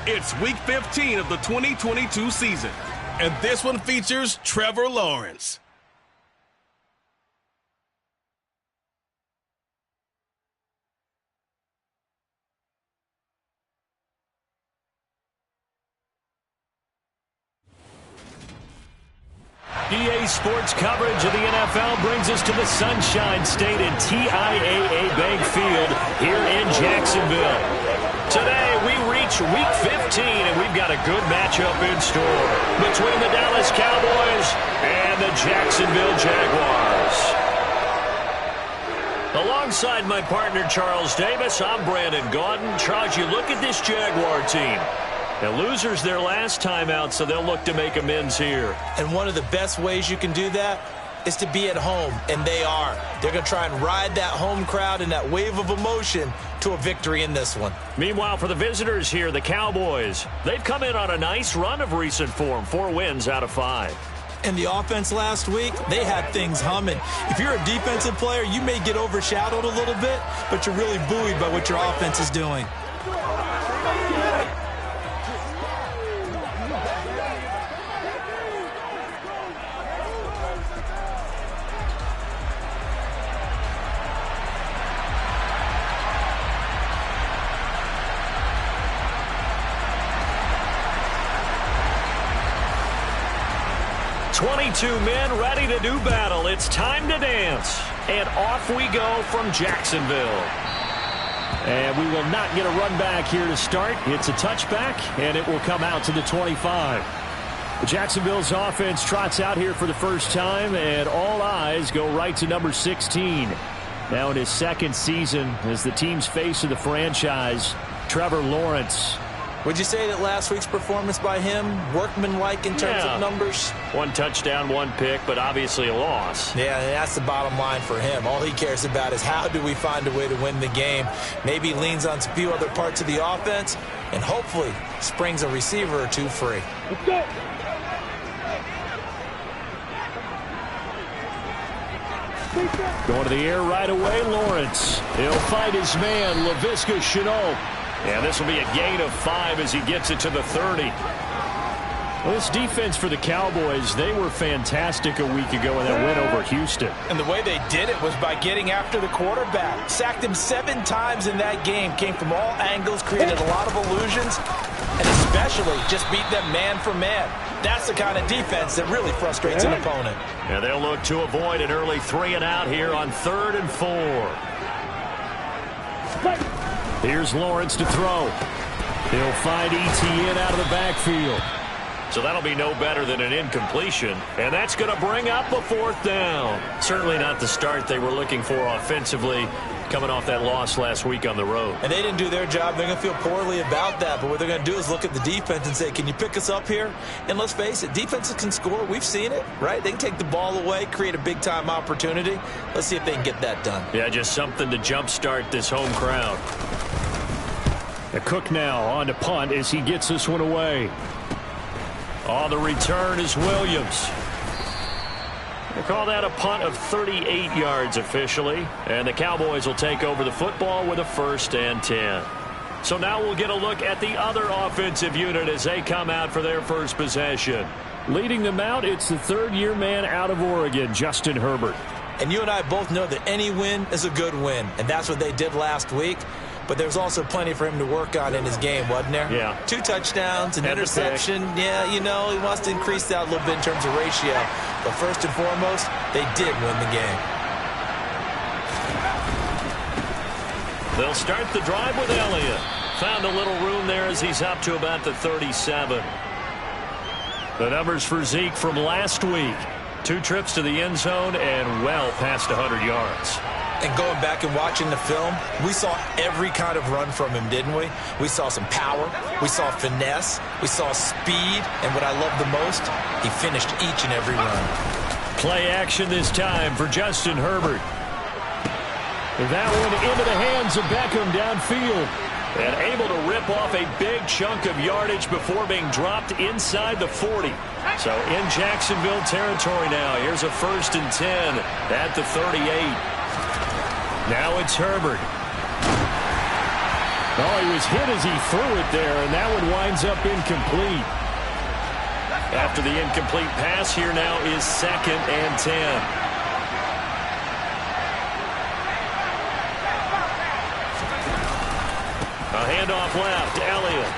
It's Week 15 of the 2022 season, and this one features Trevor Lawrence. EA Sports coverage of the NFL brings us to the Sunshine State and TIAA Bank Field here in Jacksonville. Today we reach Week 15, and we've got a good matchup in store between the Dallas Cowboys and the Jacksonville Jaguars. Alongside my partner Charles Davis, I'm Brandon Gaudin. Charles, you look at this Jaguar team. The losers their last time out, so they'll look to make amends here. And one of the best ways you can do that is to be at home, and they are. They're going to try and ride that home crowd and that wave of emotion to a victory in this one. Meanwhile, for the visitors here, the Cowboys, they've come in on a nice run of recent form, 4 wins out of 5. And the offense last week, they had things humming. If you're a defensive player, you may get overshadowed a little bit, but you're really buoyed by what your offense is doing. 22 men ready to do battle. It's time to dance. And off we go from Jacksonville. And we will not get a run back here to start. It's a touchback, and it will come out to the 25. Jacksonville's offense trots out here for the first time, and all eyes go right to number 16. Now in his second season as the team's face of the franchise, Trevor Lawrence. Would you say that last week's performance by him, workmanlike in terms of numbers? 1 touchdown, 1 pick, but obviously a loss. Yeah, that's the bottom line for him. All he cares about is how do we find a way to win the game. Maybe he leans on a few other parts of the offense and hopefully springs a receiver or two free. Let's go. Going to the air right away, Lawrence. He'll fight his man, Laviska Shenault. And this will be a gain of 5 as he gets it to the 30. Well, this defense for the Cowboys, they were fantastic a week ago in that win over Houston. And the way they did it was by getting after the quarterback. Sacked him 7 times in that game. Came from all angles, created a lot of illusions, and especially just beat them man for man. That's the kind of defense that really frustrates an opponent. And they'll look to avoid an early 3 and out here on 3rd and 4. Here's Lawrence to throw. He'll find ETN out of the backfield. So that'll be no better than an incompletion. And that's going to bring up a 4th down. Certainly not the start they were looking for offensively, coming off that loss last week on the road. And they didn't do their job. They're going to feel poorly about that. But what they're going to do is look at the defense and say, can you pick us up here? And let's face it, defenses can score. We've seen it, right? They can take the ball away, create a big-time opportunity. Let's see if they can get that done. Yeah, just something to jumpstart this home crowd. The Cook now on to punt as he gets this one away. On the return is Williams. They call that a punt of 38 yards officially. And the Cowboys will take over the football with a 1st and 10. So now we'll get a look at the other offensive unit as they come out for their first possession. Leading them out, it's the 3rd-year man out of Oregon, Justin Herbert. And you and I both know that any win is a good win. And that's what they did last week. But there's also plenty for him to work on in his game, wasn't there? Yeah. 2 touchdowns, an interception. Yeah, you know, he wants to increase that a little bit in terms of ratio. But first and foremost, they did win the game. They'll start the drive with Elliott. Found a little room there as he's up to about the 37. The numbers for Zeke from last week. 2 trips to the end zone and well past 100 yards. And going back and watching the film, we saw every kind of run from him, didn't we? We saw some power. We saw finesse. We saw speed. And what I love the most, he finished each and every run. Play action this time for Justin Herbert. That one into the hands of Beckham downfield. And able to rip off a big chunk of yardage before being dropped inside the 40. So in Jacksonville territory now. Here's a 1st and 10 at the 38. Now it's Herbert. Oh, he was hit as he threw it there, and that one winds up incomplete. After the incomplete pass, here now is 2nd and 10. A handoff left, Elliott.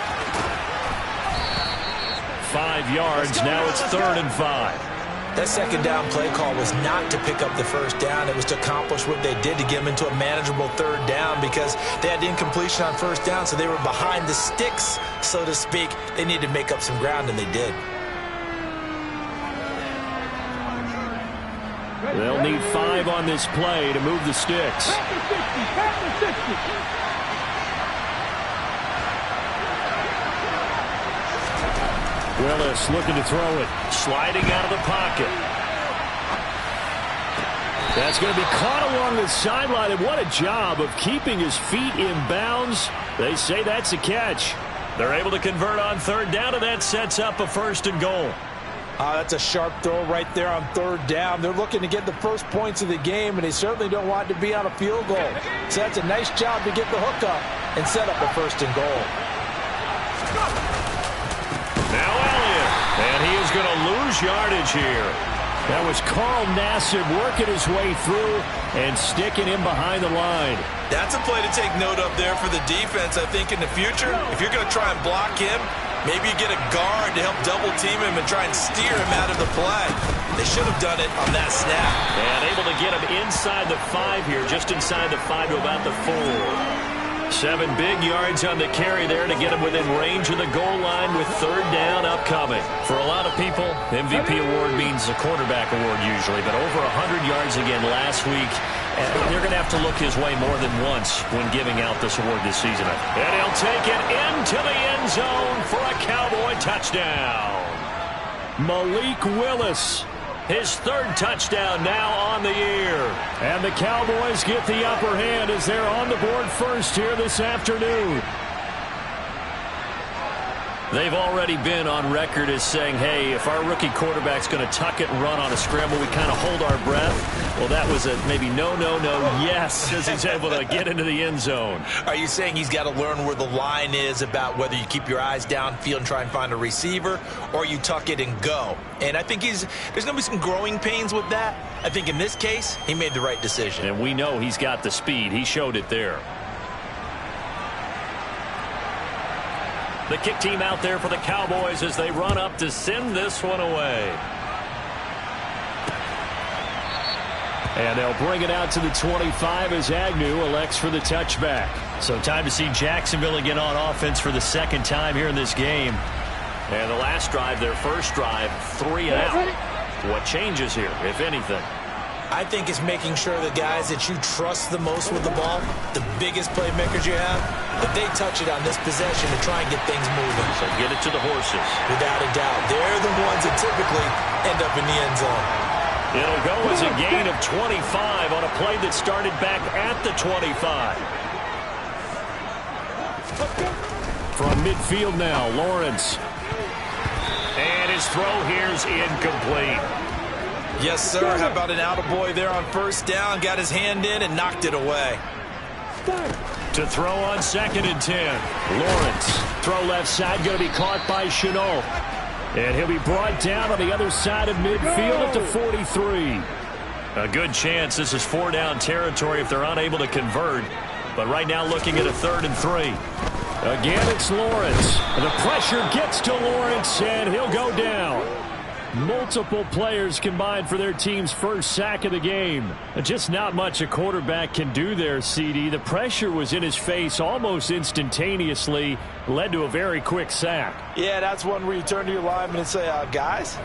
5 yards, now it's 3rd and 5. That second down play call was not to pick up the first down. It was to accomplish what they did to get them into a manageable 3rd down because they had incompletion on 1st down, so they were behind the sticks, so to speak. They needed to make up some ground, and they did. They'll need 5 on this play to move the sticks. Willis looking to throw it. Sliding out of the pocket. That's going to be caught along the sideline, and what a job of keeping his feet in bounds. They say that's a catch. They're able to convert on 3rd down, and that sets up a 1st and goal. That's a sharp throw right there on 3rd down. They're looking to get the first points of the game, and they certainly don't want it to be on a field goal. So that's a nice job to get the hook up and set up a 1st and goal. Now Elliott, and he is going to lose yardage here. That was Carl Nassib working his way through and sticking him behind the line. That's a play to take note of there for the defense, I think, in the future. If you're going to try and block him, maybe you get a guard to help double-team him and try and steer him out of the play. They should have done it on that snap. And able to get him inside the 5 here, just inside the 5 to about the 4. 7 big yards on the carry there to get him within range of the goal line with 3rd down upcoming. For a lot of people, MVP award means a quarterback award usually, but over 100 yards again last week. And they're going to have to look his way more than once when giving out this award this season. And he'll take it into the end zone for a Cowboy touchdown. Malik Willis, his 3rd touchdown now on the year. And the Cowboys get the upper hand as they're on the board first here this afternoon. They've already been on record as saying, hey, if our rookie quarterback's going to tuck it and run on a scramble, we kind of hold our breath. Well, that was a maybe no, yes, as he's able to get into the end zone. Are you saying he's got to learn where the line is about whether you keep your eyes downfield and try and find a receiver, or you tuck it and go? And I think there's going to be some growing pains with that. I think in this case, he made the right decision. And we know he's got the speed. He showed it there. The kick team out there for the Cowboys as they run up to send this one away. And they'll bring it out to the 25 as Agnew elects for the touchback. So time to see Jacksonville again on offense for the 2nd time here in this game. And the last drive, their first drive, 3 and out. What changes here, if anything? I think it's making sure the guys that you trust the most with the ball, the biggest playmakers you have, that they touch it on this possession to try and get things moving. So get it to the horses. Without a doubt. They're the ones that typically end up in the end zone. It'll go as a gain of 25 on a play that started back at the 25. From midfield now, Lawrence. And his throw here's incomplete. Yes, sir. How about an attaboy there on 1st down? Got his hand in and knocked it away. To throw on 2nd and 10. Lawrence. Throw left side, going to be caught by Chenault. And he'll be brought down on the other side of midfield at the 43. A good chance this is 4-down territory if they're unable to convert. But right now looking at a 3rd and 3. Again, it's Lawrence. And the pressure gets to Lawrence, and he'll go down. Multiple players combined for their team's first sack of the game. Just not much a quarterback can do there, CD. The pressure was in his face almost instantaneously, led to a very quick sack. Yeah, that's one where you turn to your lineman and say, guys,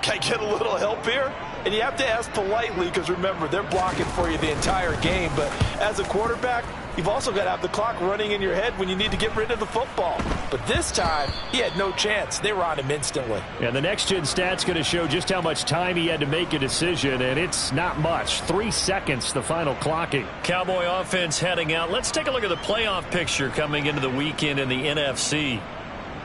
can I get a little help here? And you have to ask politely because, remember, they're blocking for you the entire game. But as a quarterback, you've also got to have the clock running in your head when you need to get rid of the football. But this time, he had no chance. They were on him instantly. And the next-gen stat's going to show just how much time he had to make a decision, and it's not much. 3 seconds, the final clocking. Cowboy offense heading out. Let's take a look at the playoff picture coming into the weekend in the NFC.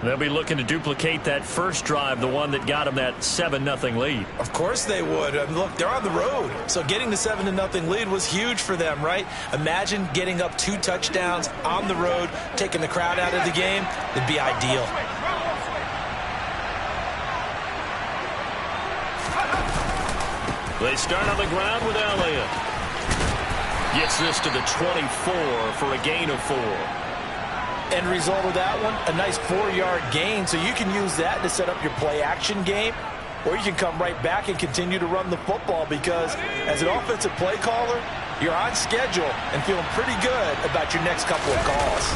They'll be looking to duplicate that first drive, the one that got them that 7-0 lead. Of course they would. I mean, look, they're on the road. So getting the 7-0 lead was huge for them, right? Imagine getting up 2 touchdowns on the road, taking the crowd out of the game. It'd be ideal. They start on the ground with Elliott. Gets this to the 24 for a gain of 4. End result of that one, a nice 4-yard gain. So you can use that to set up your play-action game, or you can come right back and continue to run the football because as an offensive play caller, you're on schedule and feeling pretty good about your next couple of calls.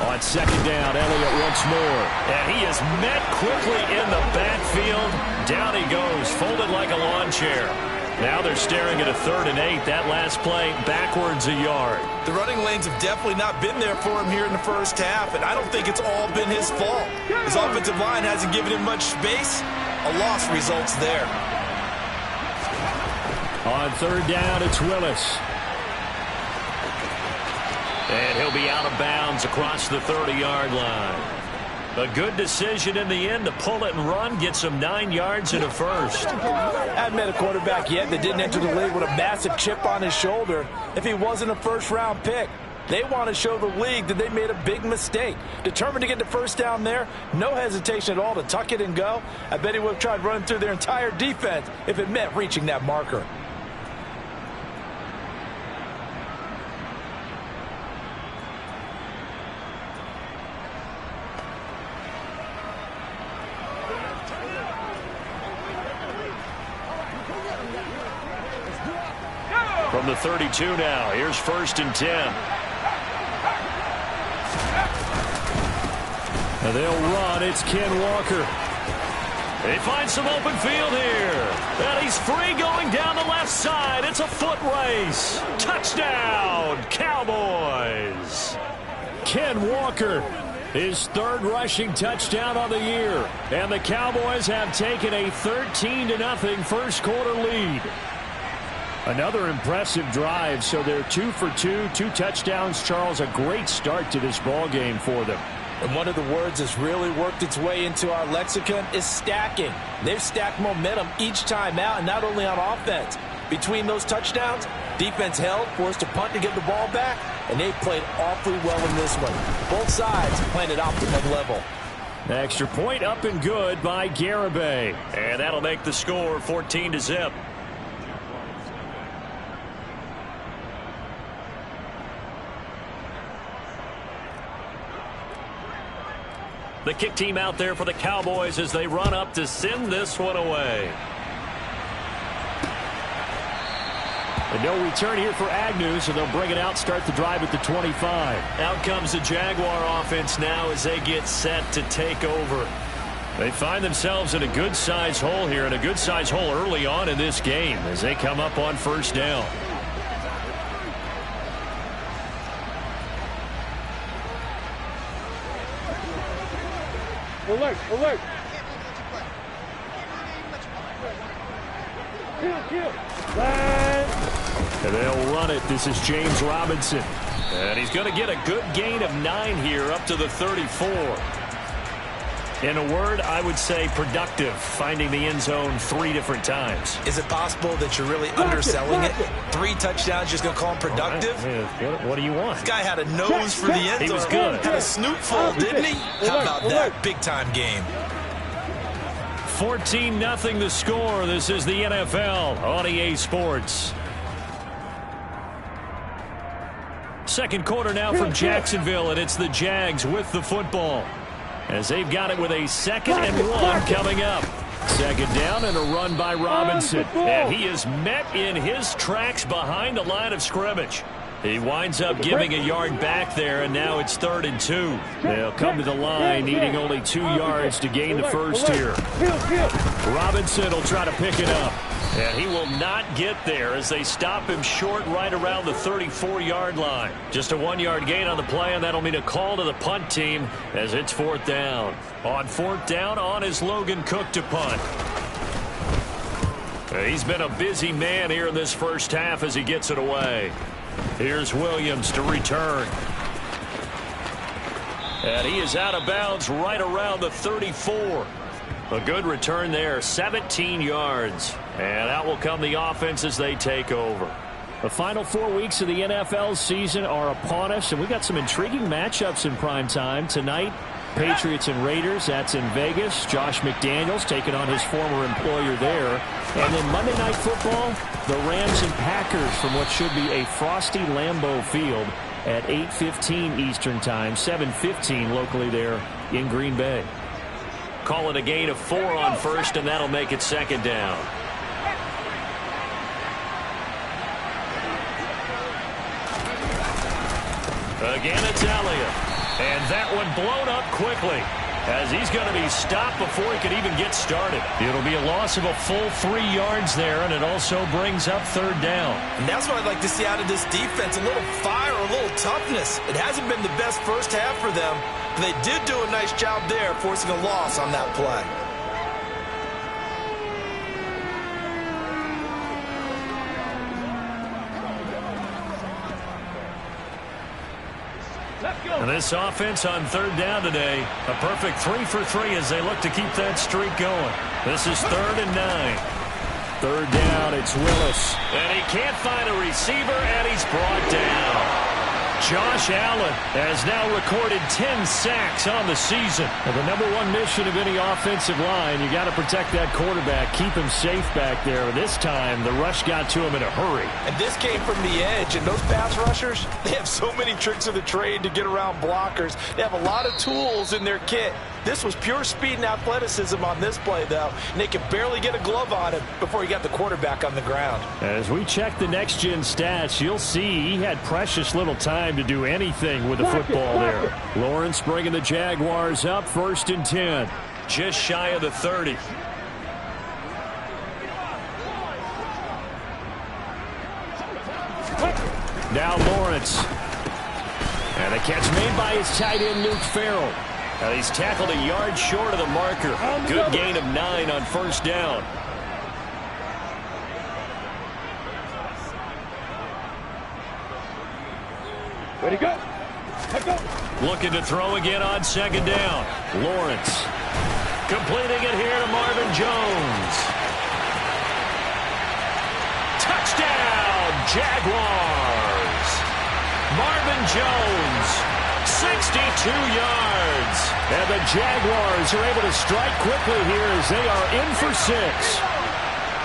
On second down, Elliott once more. And he is met quickly in the backfield. Down he goes, folded like a lawn chair. Now they're staring at a 3rd and 8. That last play, backwards a yard. The running lanes have definitely not been there for him here in the first half, and I don't think it's all been his fault. His offensive line hasn't given him much space. A loss results there. On 3rd down, it's Willis. And he'll be out of bounds across the 30-yard line. A good decision in the end to pull it and run, get some 9 yards and a first. I haven't met a quarterback yet that didn't enter the league with a massive chip on his shoulder if he wasn't a first-round pick. They want to show the league that they made a big mistake. Determined to get the first down there, no hesitation at all to tuck it and go. I bet he would have tried running through their entire defense if it meant reaching that marker. From the 32 now, here's 1st and 10. And they'll run. It's Ken Walker. He finds some open field here. And he's free going down the left side. It's a foot race. Touchdown, Cowboys. Ken Walker, his 3rd rushing touchdown on the year. And the Cowboys have taken a 13-0 first quarter lead. Another impressive drive, so they're 2 for 2, 2 touchdowns. Charles, a great start to this ball game for them. And one of the words that's really worked its way into our lexicon is stacking. They've stacked momentum each time out, and not only on offense. Between those touchdowns, defense held, forced to punt to get the ball back, and they played awfully well in this one. Both sides playing at optimum level. Extra point up and good by Garibay. And that'll make the score 14-0. The kick team out there for the Cowboys as they run up to send this one away. And no return here for Agnew, so they'll bring it out, start the drive at the 25. Out comes the Jaguar offense now as they get set to take over. They find themselves in a good-sized hole here, and a good-sized hole early on in this game as they come up on 1st down. Alert, alert. And they'll run it. This is James Robinson. And he's going to get a good gain of 9 here up to the 34. In a word, I would say productive, finding the end zone 3 different times. Is it possible that you're really underselling it? 3 touchdowns, just going to call him productive? Right. What do you want? This guy had a nose for the end zone. He was good. Had a snootful, didn't he? How about that? Big-time game. 14-0 the score. This is the NFL on EA Sports. Second quarter now from Jacksonville, and it's the Jags with the football, as they've got it with a 2nd and 1 coming up. Second down and a run by Robinson. And he is met in his tracks behind the line of scrimmage. He winds up giving a yard back there, and now it's 3rd and 2. They'll come to the line, needing only 2 yards to gain the first here. Robinson will try to pick it up. And he will not get there as they stop him short right around the 34-yard line. Just a 1-yard gain on the play, and that'll mean a call to the punt team as it's 4th down. On 4th down, on is Logan Cook to punt. He's been a busy man here in this first half as he gets it away. Here's Williams to return. And he is out of bounds right around the 34. A good return there, 17 yards. And out will come the offense as they take over. The final 4 weeks of the NFL season are upon us, and we've got some intriguing matchups in prime time. Tonight, Patriots and Raiders, that's in Vegas. Josh McDaniels taking on his former employer there. And then Monday Night Football, the Rams and Packers from what should be a frosty Lambeau Field at 8:15 Eastern Time, 7:15 locally there in Green Bay. Call it a gain of 4 on first, and that'll make it second down. Again, it's Elliott. And that one blown up quickly as he's going to be stopped before he could even get started. It'll be a loss of a full 3 yards there, and it also brings up third down. And that's what I'd like to see out of this defense, a little fire, a little toughness. It hasn't been the best first half for them, but they did do a nice job there forcing a loss on that play. And this offense on third down today, a perfect 3 for 3 as they look to keep that streak going. This is 3rd and 9. Third down, it's Willis. And he can't find a receiver, and he's brought down. Josh Allen has now recorded 10 sacks on the season. And the #1 mission of any offensive line, you got to protect that quarterback, keep him safe back there. This time, the rush got to him in a hurry. And this came from the edge, and those pass rushers, they have so many tricks of the trade to get around blockers. They have a lot of tools in their kit. This was pure speed and athleticism on this play, though, and they could barely get a glove on him before he got the quarterback on the ground. As we check the next-gen stats, you'll see he had precious little time to do anything with the football there. Lawrence bringing the Jaguars up, 1st and 10. Just shy of the 30. Now Lawrence. And a catch made by his tight end, Luke Farrell. And he's tackled a yard short of the marker. Good gain of 9 on first down. Ready, go. Let's go. Looking to throw again on second down. Lawrence completing it here to Marvin Jones. Touchdown, Jaguars. Marvin Jones, 62 yards. And the Jaguars are able to strike quickly here as they are in for 6.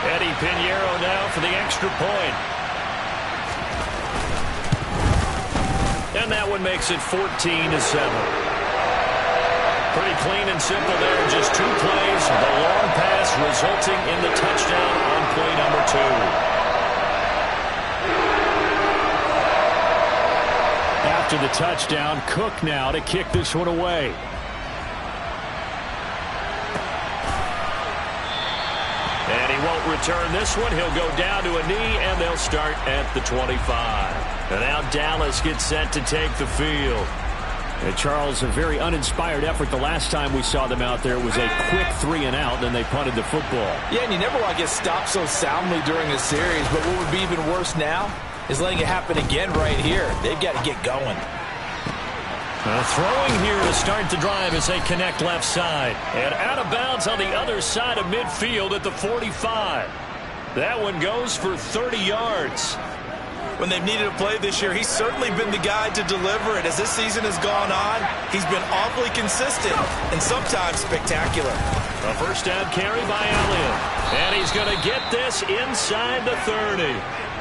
Eddie Pinheiro now for the extra point. And that one makes it 14-7. Pretty clean and simple there. Just 2 plays. The long pass resulting in the touchdown on play number 2. After the touchdown, Cook now to kick this one away. And he won't return this one. He'll go down to a knee, and they'll start at the 25. And now Dallas gets set to take the field. And Charles, a very uninspired effort the last time we saw them out there. It was a quick 3 and out, then they punted the football. Yeah, and you never want to get stopped so soundly during a series, but what would be even worse now is letting it happen again right here. They've got to get going. Throwing here to start the drive as they connect left side. And out of bounds on the other side of midfield at the 45. That one goes for 30 yards. When they've needed a play this year, he's certainly been the guy to deliver it. As this season has gone on, he's been awfully consistent and sometimes spectacular. A first down carry by Elliott. And he's going to get this inside the 30.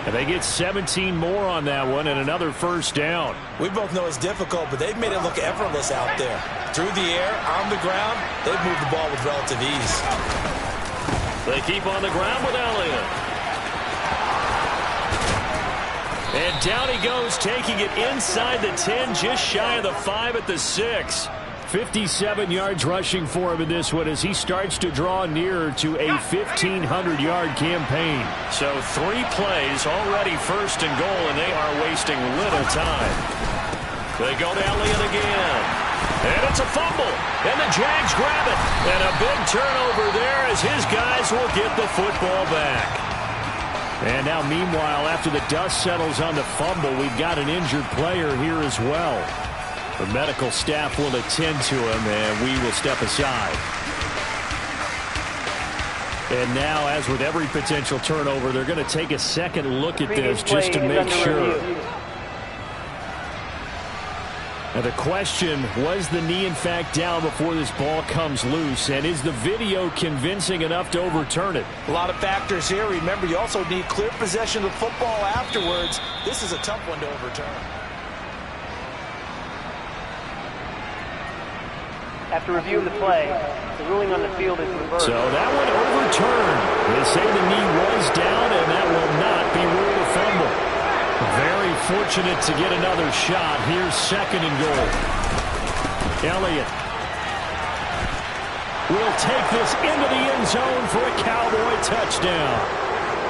And they get 17 more on that one and another first down. We both know it's difficult, but they've made it look effortless out there. Through the air, on the ground, they've moved the ball with relative ease. They keep on the ground with Elliott. And down he goes, taking it inside the 10, just shy of the 5 at the 6. 57 yards rushing for him in this one as he starts to draw nearer to a 1,500-yard campaign. So 3 plays, already first and goal, and they are wasting little time. They go to Elliott again. And it's a fumble. And the Jags grab it. And a big turnover there as his guys will get the football back. And now, meanwhile, after the dust settles on the fumble, we've got an injured player here as well. The medical staff will attend to him, and we will step aside. And now, as with every potential turnover, they're going to take a second look at this just to make sure. Now the question, was the knee in fact down before this ball comes loose? And is the video convincing enough to overturn it? A lot of factors here. Remember, you also need clear possession of the football afterwards. This is a tough one to overturn. After review of the play, the ruling on the field is reversed. So that one overturned. They say the knee was down, and that will not be ruled a fumble. Very fortunate to get another shot. Here's second and goal. Elliott will take this into the end zone for a Cowboy touchdown.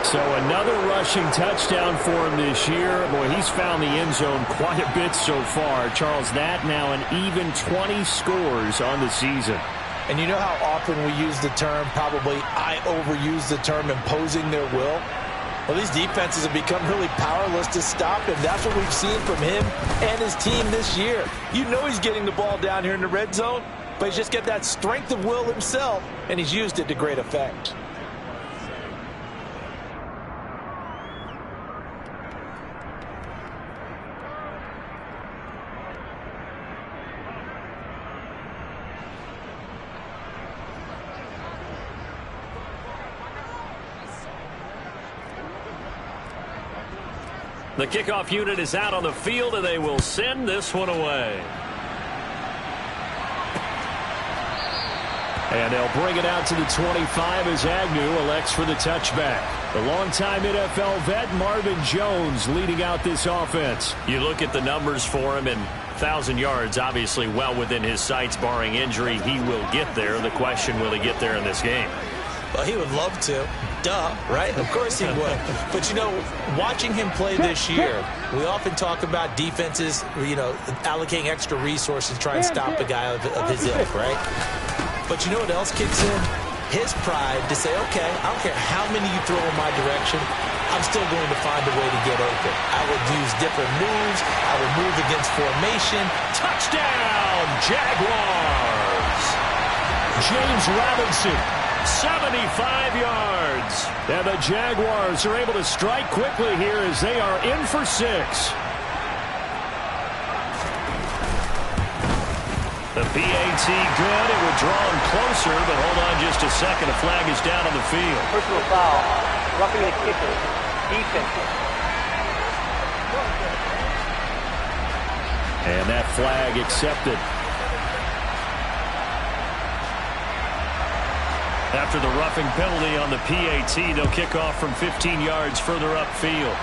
So another rushing touchdown for him this year. Boy, he's found the end zone quite a bit so far. Charles, that now an even 20 scores on the season. And you know how often we use the term, probably I overuse the term, imposing their will? Well, these defenses have become really powerless to stop him. That's what we've seen from him and his team this year. You know he's getting the ball down here in the red zone, but he's just got that strength of will himself, and he's used it to great effect. The kickoff unit is out on the field, and they will send this one away. And they'll bring it out to the 25 as Agnew elects for the touchback. The longtime NFL vet Marvin Jones leading out this offense. You look at the numbers for him, and 1,000 yards obviously well within his sights, barring injury. He will get there. The question, will he get there in this game? Well, he would love to. Duh, right? Of course he would. But, you know, watching him play this year, we often talk about defenses, you know, allocating extra resources to try and stop a guy of his ilk, right? But you know what else kicks in? His pride to say, okay, I don't care how many you throw in my direction, I'm still going to find a way to get open. I will use different moves. I will move against formation. Touchdown, Jaguars! James Robinson, 75 yards. And the Jaguars are able to strike quickly here as they are in for 6. The PAT good. It would draw him closer, but hold on just a second. A flag is down on the field. Personal foul. Roughing the kicker. Defense. And that flag accepted. After the roughing penalty on the PAT, they'll kick off from 15 yards further upfield.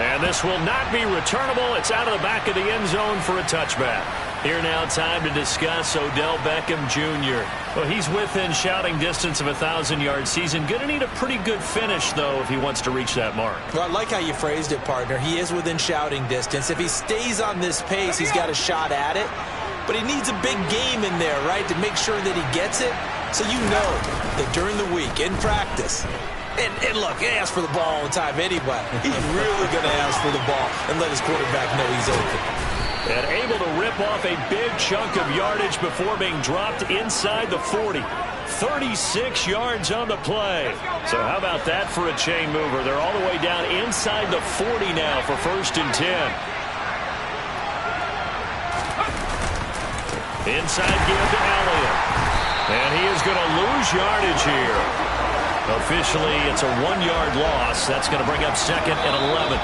And this will not be returnable. It's out of the back of the end zone for a touchback. Here now, time to discuss Odell Beckham Jr. Well, he's within shouting distance of a 1,000-yard season. Going to need a pretty good finish, though, if he wants to reach that mark. Well, I like how you phrased it, partner. He is within shouting distance. If he stays on this pace, he's got a shot at it. But he needs a big game in there, right, to make sure that he gets it. So you know that during the week, in practice, and look, he asks for the ball all the time anyway. He's really going to ask for the ball and let his quarterback know he's open. And able to rip off a big chunk of yardage before being dropped inside the 40. 36 yards on the play. So how about that for a chain mover? They're all the way down inside the 40 now for 1st and 10. Inside give to Elliott. And he is going to lose yardage here. Officially, it's a 1-yard loss. That's going to bring up 2nd and 11.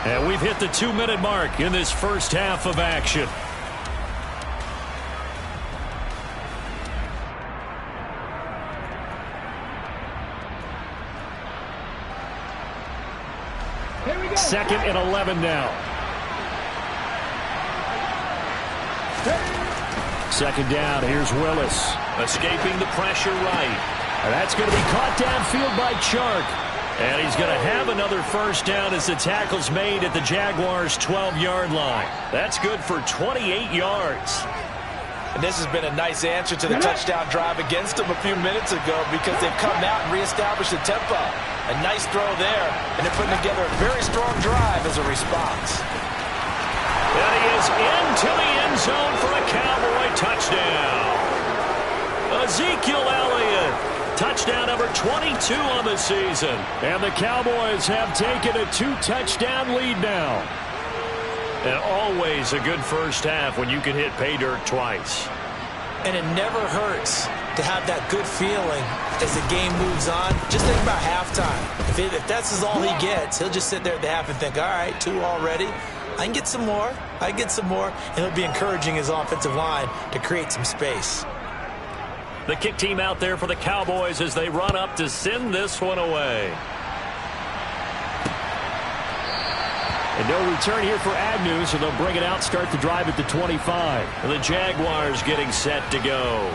And we've hit the 2-minute mark in this first half of action. Second and 11 now. Second down, here's Willis. Escaping the pressure right. And that's going to be caught downfield by Chark. And he's going to have another first down as the tackle's made at the Jaguars' 12-yard line. That's good for 28 yards. And this has been a nice answer to the touchdown drive against them a few minutes ago because they've come out and reestablished the tempo. A nice throw there, and they're putting together a very strong drive as a response. And he is into the end zone for a Cowboy touchdown. Ezekiel Elliott, touchdown number 22 on the season. And the Cowboys have taken a 2-touchdown lead now. And always a good first half when you can hit pay dirt twice. And it never hurts to have that good feeling as the game moves on. Just think about halftime. If that's all he gets, he'll just sit there at the half and think, all right, 2 already. I can get some more. I can get some more. And he'll be encouraging his offensive line to create some space. The kick team out there for the Cowboys as they run up to send this one away. And no return here for Agnew, so they'll bring it out, start the drive at the 25. And the Jaguars getting set to go.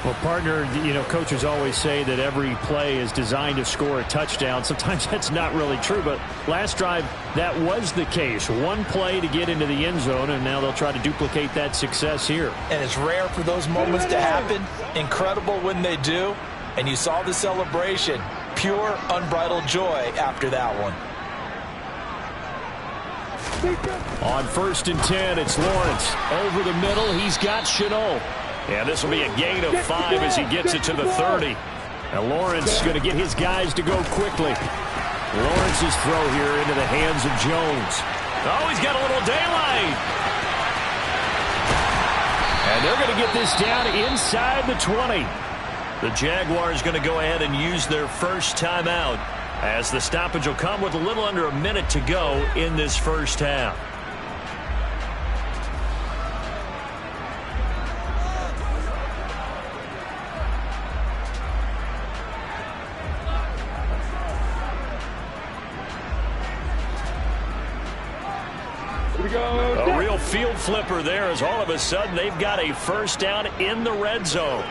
Well, partner, you know, coaches always say that every play is designed to score a touchdown. Sometimes that's not really true, but last drive, that was the case. One play to get into the end zone, and now they'll try to duplicate that success here. And it's rare for those moments to happen. Incredible when they do. And you saw the celebration. Pure, unbridled joy after that one. On 1st and 10, it's Lawrence. Over the middle, he's got Chenault. And this will be a gain of 5 as he gets it to the 30. And Lawrence is going to get his guys to go quickly. Lawrence's throw here into the hands of Jones. Oh, he's got a little daylight. And they're going to get this down inside the 20. The Jaguars going to go ahead and use their first timeout, as the stoppage will come with a little under a minute to go in this first half. A real field flipper there, as all of a sudden they've got a first down in the red zone.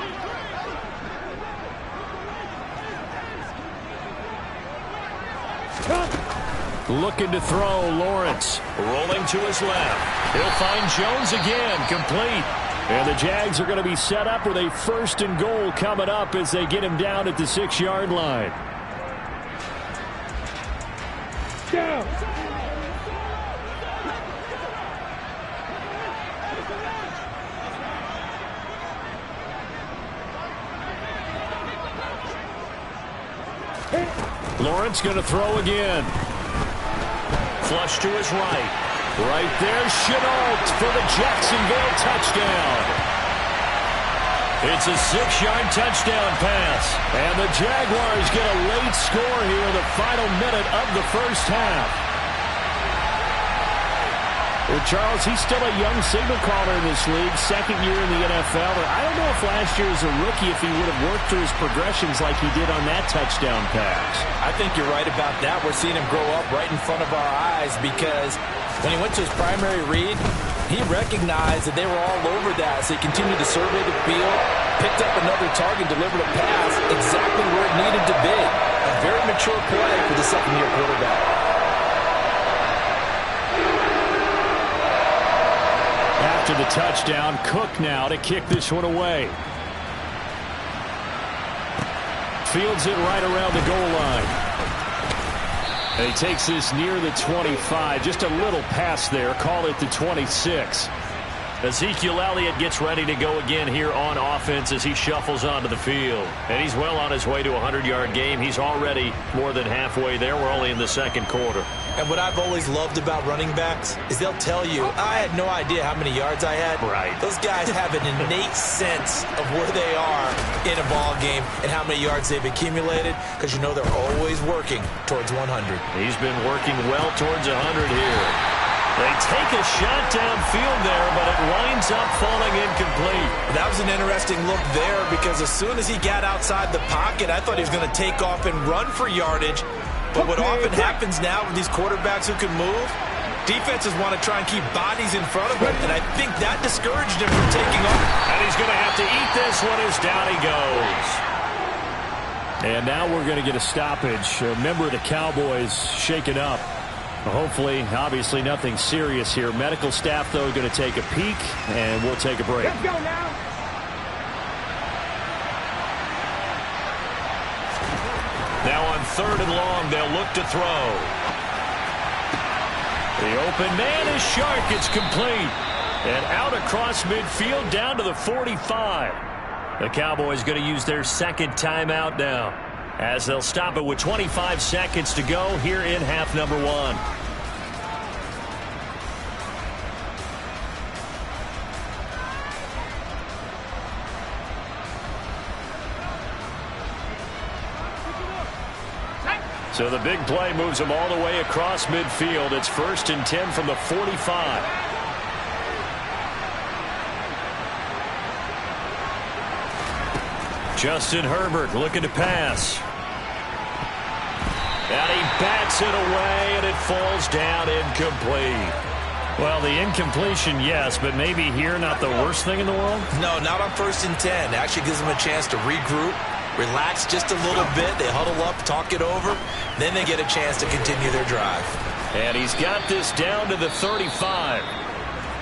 Looking to throw, Lawrence. Rolling to his left. He'll find Jones again, complete. And the Jags are going to be set up with a 1st and goal coming up as they get him down at the 6-yard line. Down. Lawrence going to throw again. Flush to his right. Right there, Chenault for the Jacksonville touchdown. It's a 6-yard touchdown pass. And the Jaguars get a late score here in the final minute of the first half. Well, Charles, he's still a young signal caller in this league, 2nd year in the NFL. But I don't know if last year as a rookie, if he would have worked through his progressions like he did on that touchdown pass. I think you're right about that. We're seeing him grow up right in front of our eyes, because when he went to his primary read, he recognized that they were all over that. So he continued to survey the field, picked up another target, delivered a pass exactly where it needed to be. A very mature play for the 2nd-year quarterback. After the touchdown, Cook now to kick this one away. Fields it right around the goal line. And he takes this near the 25. Just a little pass there. Call it the 26. Ezekiel Elliott gets ready to go again here on offense as he shuffles onto the field. And he's well on his way to a 100-yard game. He's already more than halfway there. We're only in the 2nd quarter. And what I've always loved about running backs is they'll tell you, I had no idea how many yards I had. Right. Those guys have an innate sense of where they are in a ball game and how many yards they've accumulated, because you know they're always working towards 100. He's been working well towards 100 here. They take a shot downfield there, but it winds up falling incomplete. That was an interesting look there, because as soon as he got outside the pocket, I thought he was going to take off and run for yardage. But what often happens now with these quarterbacks who can move, defenses want to try and keep bodies in front of him, and I think that discouraged him from taking off. And he's going to have to eat this one as down he goes. And now we're going to get a stoppage. A member of the Cowboys shaken up. Hopefully, obviously nothing serious here. Medical staff, though, going to take a peek, and we'll take a break. Let's go now. Now on 3rd and long, they'll look to throw. The open man is Shark. It's complete. And out across midfield down to the 45. The Cowboys going to use their second timeout now, as they'll stop it with 25 seconds to go here in half number 1. So the big play moves them all the way across midfield. It's 1st and 10 from the 45. Justin Herbert looking to pass. And he bats it away, and it falls down incomplete. Well, the incompletion, yes, but maybe here not the worst thing in the world? No, not on 1st and 10. It actually gives them a chance to regroup, relax just a little bit. They huddle up, talk it over. Then they get a chance to continue their drive. And he's got this down to the 35.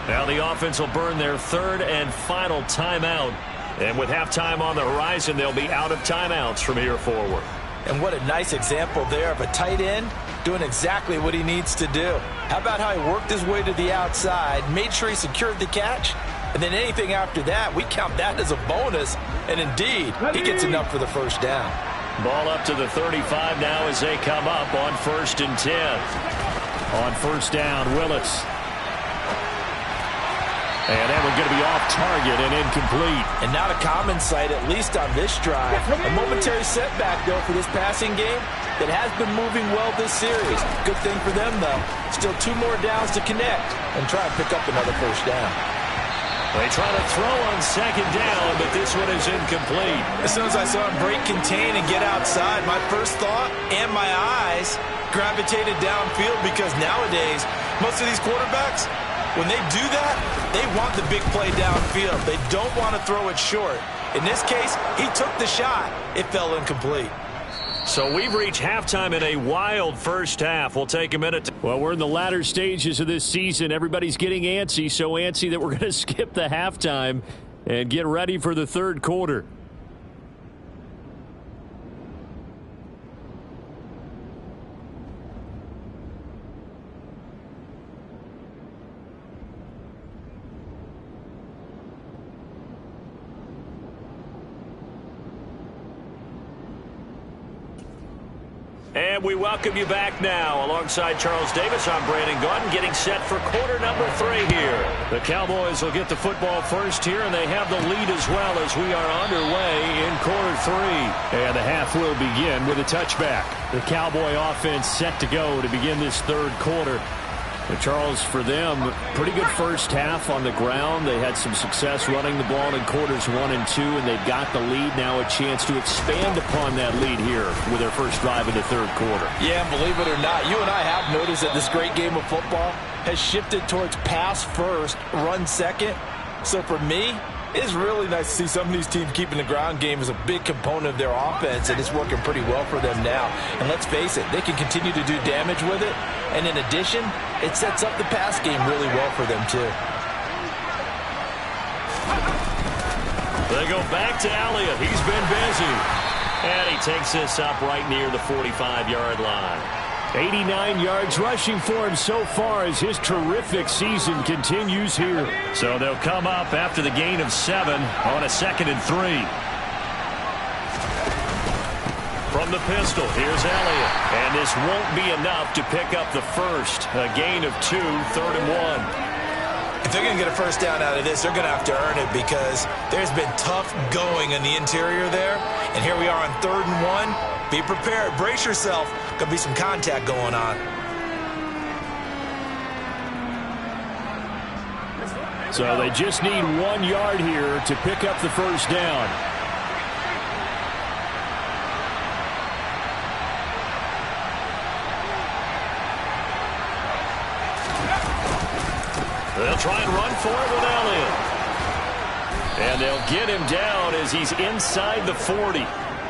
Now the offense will burn their 3rd and final timeout. And with halftime on the horizon, they'll be out of timeouts from here forward. And what a nice example there of a tight end doing exactly what he needs to do. How about how he worked his way to the outside, made sure he secured the catch, and then anything after that, we count that as a bonus. And indeed, he gets enough for the first down. Ball up to the 35 now as they come up on 1st and 10. On 1st down, Willis. And that one's going to be off target and incomplete. And not a common sight, at least on this drive. A momentary setback, though, for this passing game that has been moving well this series. Good thing for them, though. Still 2 more downs to connect and try and pick up another first down. They try to throw on 2nd down, but this one is incomplete. As soon as I saw him break contain and get outside, my first thought and my eyes gravitated downfield, because nowadays, most of these quarterbacks, when they do that, they want the big play downfield. They don't want to throw it short. In this case, he took the shot. It fell incomplete. So we've reached halftime in a wild first half. We'll take a minute. Well, we're in the latter stages of this season. Everybody's getting antsy, so antsy that we're going to skip the halftime and get ready for the 3rd quarter. And we welcome you back now. Alongside Charles Davis, I'm Brandon Gaudin, getting set for quarter number 3 here. The Cowboys will get the football first here, and they have the lead as well as we are underway in quarter 3. And the half will begin with a touchback. The Cowboy offense set to go to begin this 3rd quarter. And Charles, for them, pretty good first half on the ground. They had some success running the ball in quarters 1 and 2, and they've got the lead. Now a chance to expand upon that lead here with their first drive in the 3rd quarter. Yeah, and believe it or not, you and I have noticed that this great game of football has shifted towards pass first, run second. So for me, it's really nice to see some of these teams keeping the ground game as a big component of their offense, and it's working pretty well for them now. And let's face it, they can continue to do damage with it. And in addition, it sets up the pass game really well for them, too. They go back to Elliott. He's been busy. And he takes this up right near the 45-yard line. 89 yards rushing for him so far as his terrific season continues here. So they'll come up after the gain of 7 on a 2nd and 3. From the pistol, here's Elliott. And this won't be enough to pick up the first. A gain of 2, 3rd and 1. If they're going to get a first down out of this, they're going to have to earn it, because there's been tough going in the interior there. And here we are on 3rd and 1. Be prepared. Brace yourself. Going to be some contact going on. So they just need 1 yard here to pick up the first down. They'll try and run for it with Elliott. And they'll get him down as he's inside the 40.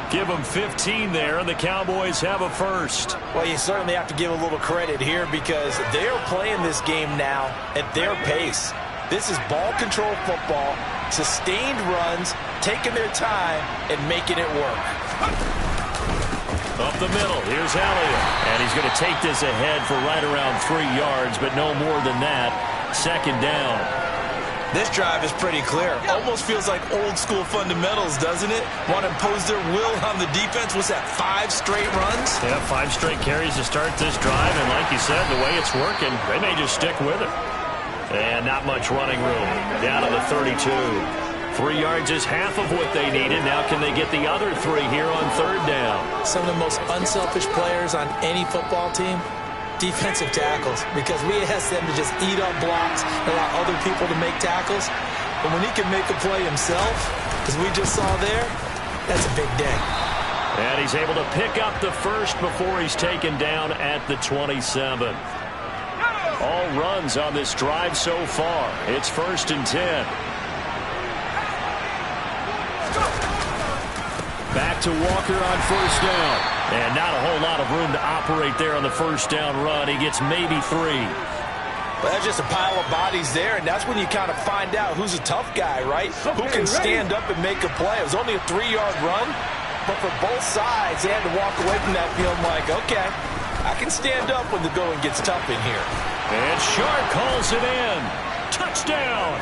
Give them 15 there, and the Cowboys have a first. Well, you certainly have to give a little credit here, because they're playing this game now at their pace. This is ball control football, sustained runs, taking their time, and making it work. Up the middle, here's Elliott. And he's going to take this ahead for right around 3 yards, but no more than that. Second down. This drive is pretty clear. Almost feels like old-school fundamentals, doesn't it? Want to impose their will on the defense. Was that 5 straight runs? Yeah, 5 straight carries to start this drive, and like you said, the way it's working, they may just stick with it. And not much running room. Down to the 32. 3 yards is half of what they needed. Now can they get the other 3 here on third down? Some of the most unselfish players on any football team, defensive tackles, because we ask them to just eat up blocks and allow other people to make tackles. But when he can make a play himself, as we just saw there, that's a big day. And he's able to pick up the first before he's taken down at the 27. All runs on this drive so far. It's 1st and 10. Back to Walker on first down. And not a whole lot of room to operate there on the first down run. He gets maybe 3. But that's just a pile of bodies there, and that's when you kind of find out who's a tough guy, right? Who can stand up and make a play. It was only a 3-yard run, but for both sides, they had to walk away from that feeling like, okay, I can stand up when the going gets tough in here. And Chark calls it in. Touchdown.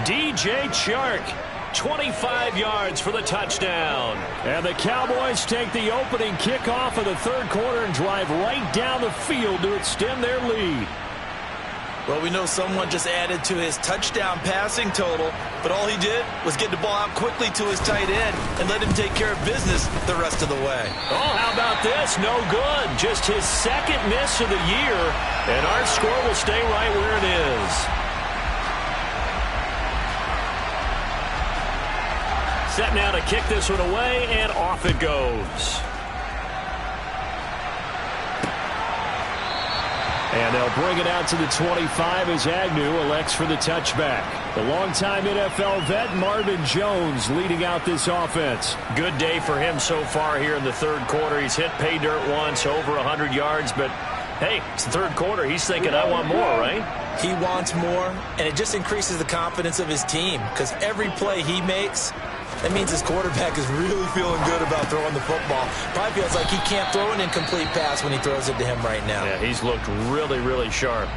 DJ Chark. 25 yards for the touchdown. And the Cowboys take the opening kickoff of the third quarter and drive right down the field to extend their lead. Well, we know someone just added to his touchdown passing total, but all he did was get the ball out quickly to his tight end and let him take care of business the rest of the way. Oh, how about this? No good. Just his second miss of the year, and our score will stay right where it is. Set now to kick this one away, and off it goes. And they'll bring it out to the 25 as Agnew elects for the touchback. The longtime NFL vet Marvin Jones leading out this offense. Good day for him so far here in the third quarter. He's hit pay dirt once, over 100 yards, but hey, it's the third quarter. He's thinking, I want more, right? He wants more, and it just increases the confidence of his team because every play he makes, that means his quarterback is really feeling good about throwing the football. Probably feels like he can't throw an incomplete pass when he throws it to him right now. Yeah, he's looked really, really sharp.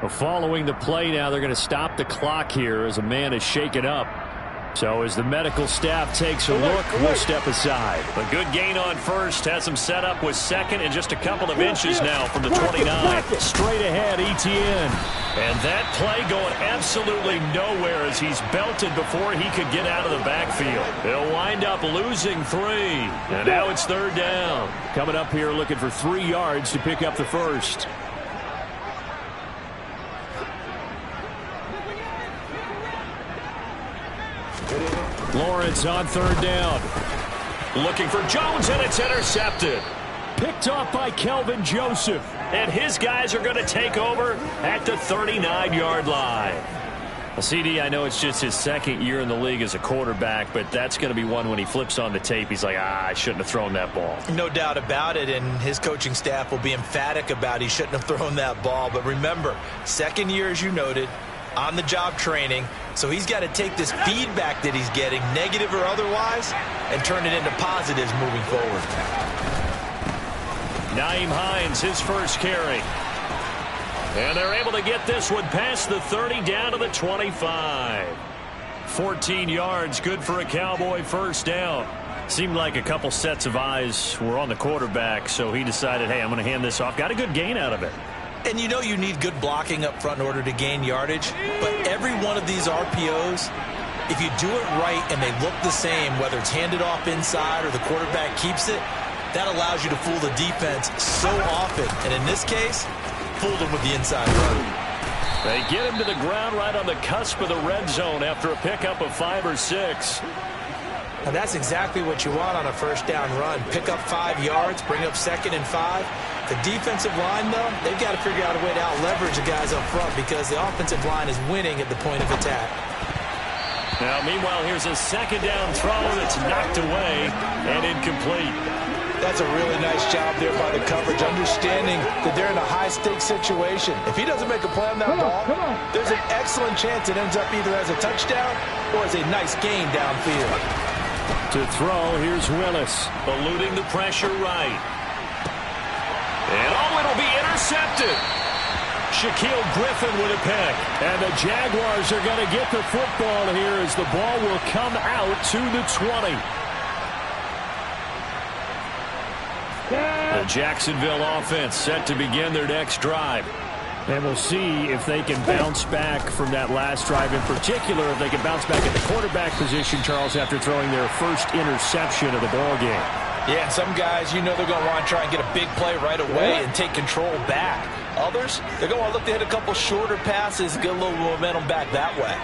Well, following the play now, they're going to stop the clock here as a man is shaken up. So as the medical staff takes a look, we'll step aside. A good gain on first. Has him set up with second and just a couple of inches now from the 29. Straight ahead, Etienne. And that play going absolutely nowhere as he's belted before he could get out of the backfield. They'll wind up losing 3. And now it's third down. Coming up here looking for 3 yards to pick up the first. Lawrence on third down. Looking for Jones, and it's intercepted. Picked off by Kelvin Joseph. And his guys are going to take over at the 39-yard line. Well, CD, I know it's just his second year in the league as a quarterback, but that's going to be one when he flips on the tape, he's like, I shouldn't have thrown that ball. No doubt about it, and his coaching staff will be emphatic about he shouldn't have thrown that ball. But remember, second year, as you noted, on-the-job training, so he's got to take this feedback that he's getting, negative or otherwise, and turn it into positives moving forward. Nyheim Hines, his first carry. And they're able to get this one past the 30 down to the 25. 14 yards, good for a Cowboy first down. Seemed like a couple sets of eyes were on the quarterback, so he decided, hey, I'm going to hand this off. Got a good gain out of it. And you know you need good blocking up front in order to gain yardage, but every one of these RPOs, if you do it right and they look the same, whether it's handed off inside or the quarterback keeps it, that allows you to fool the defense so often. And in this case, fooled them with the inside run. They get him to the ground right on the cusp of the red zone after a pickup of 5 or 6. And that's exactly what you want on a first down run. Pick up 5 yards, bring up 2nd and 5. The defensive line, though, they've got to figure out a way to out-leverage the guys up front because the offensive line is winning at the point of attack. Now, meanwhile, here's a second down throw that's knocked away and incomplete. That's a really nice job there by the coverage, understanding that they're in a high-stakes situation. If he doesn't make a play on that ball, there's an excellent chance it ends up either as a touchdown or as a nice gain downfield. To throw, here's Willis. Eluding the pressure right. And it'll be intercepted. Shaquille Griffin with a pick. And the Jaguars are going to get the football here as the ball will come out to the 20. The Jacksonville offense set to begin their next drive. And we'll see if they can bounce back from that last drive, in particular if they can bounce back at the quarterback position, Charles, after throwing their first interception of the ball game. Yeah, and some guys, they're going to want to try and get a big play right away and take control back. Others, they're going to look to hit a couple shorter passes and get a little momentum back that way.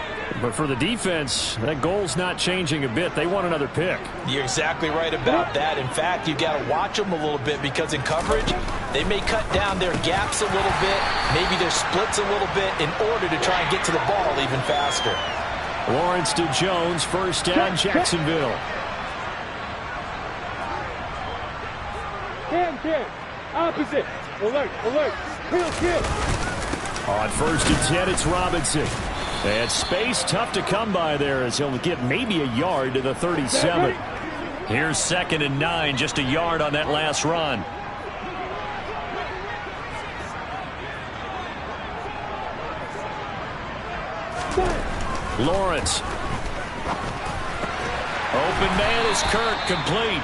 But for the defense, that goal's not changing a bit. They want another pick. You're exactly right about that. In fact, you got to watch them a little bit because in coverage, they may cut down their gaps a little bit, maybe their splits a little bit in order to try and get to the ball even faster. Lawrence to Jones, first down, Jacksonville. Hand kick. Opposite. Alert, alert. Heel kick. On first and 10, it's Robinson. And space tough to come by there as he'll get maybe a yard to the 37. Here's 2nd and 9, just a yard on that last run. Lawrence. Open man is Kirk, complete.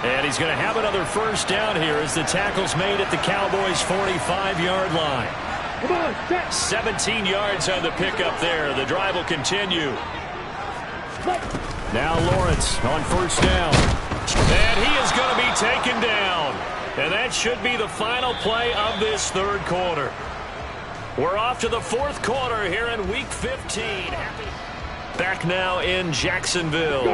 And he's going to have another first down here as the tackle's made at the Cowboys' 45-yard line. 17 yards on the pickup there. The drive will continue. Now Lawrence on first down. And he is going to be taken down. And that should be the final play of this third quarter. We're off to the fourth quarter here in Week 15. Back now in Jacksonville.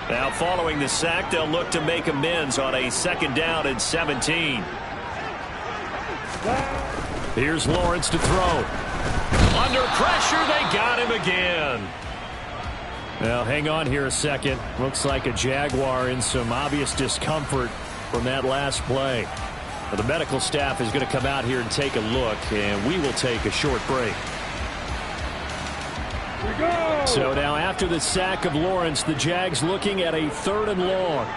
Now following the sack, they'll look to make amends on a 2nd down and 17. Here's Lawrence to throw. Under pressure, they got him again. Now, hang on here a second. Looks like a Jaguar in some obvious discomfort from that last play. Well, the medical staff is going to come out here and take a look, and we will take a short break. So now after the sack of Lawrence, the Jags looking at a 3rd and long.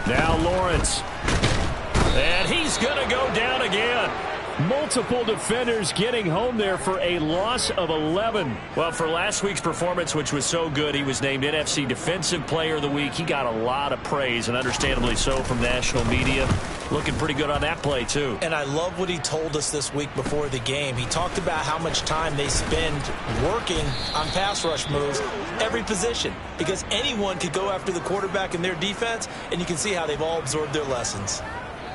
Now Lawrence. And he's going to go down again. Multiple defenders getting home there for a loss of 11. Well, for last week's performance, which was so good, he was named NFC Defensive Player of the Week. He got a lot of praise, and understandably so, from national media. Looking pretty good on that play, too. And I love what he told us this week before the game. He talked about how much time they spend working on pass rush moves, every position, because anyone could go after the quarterback in their defense, and you can see how they've all absorbed their lessons.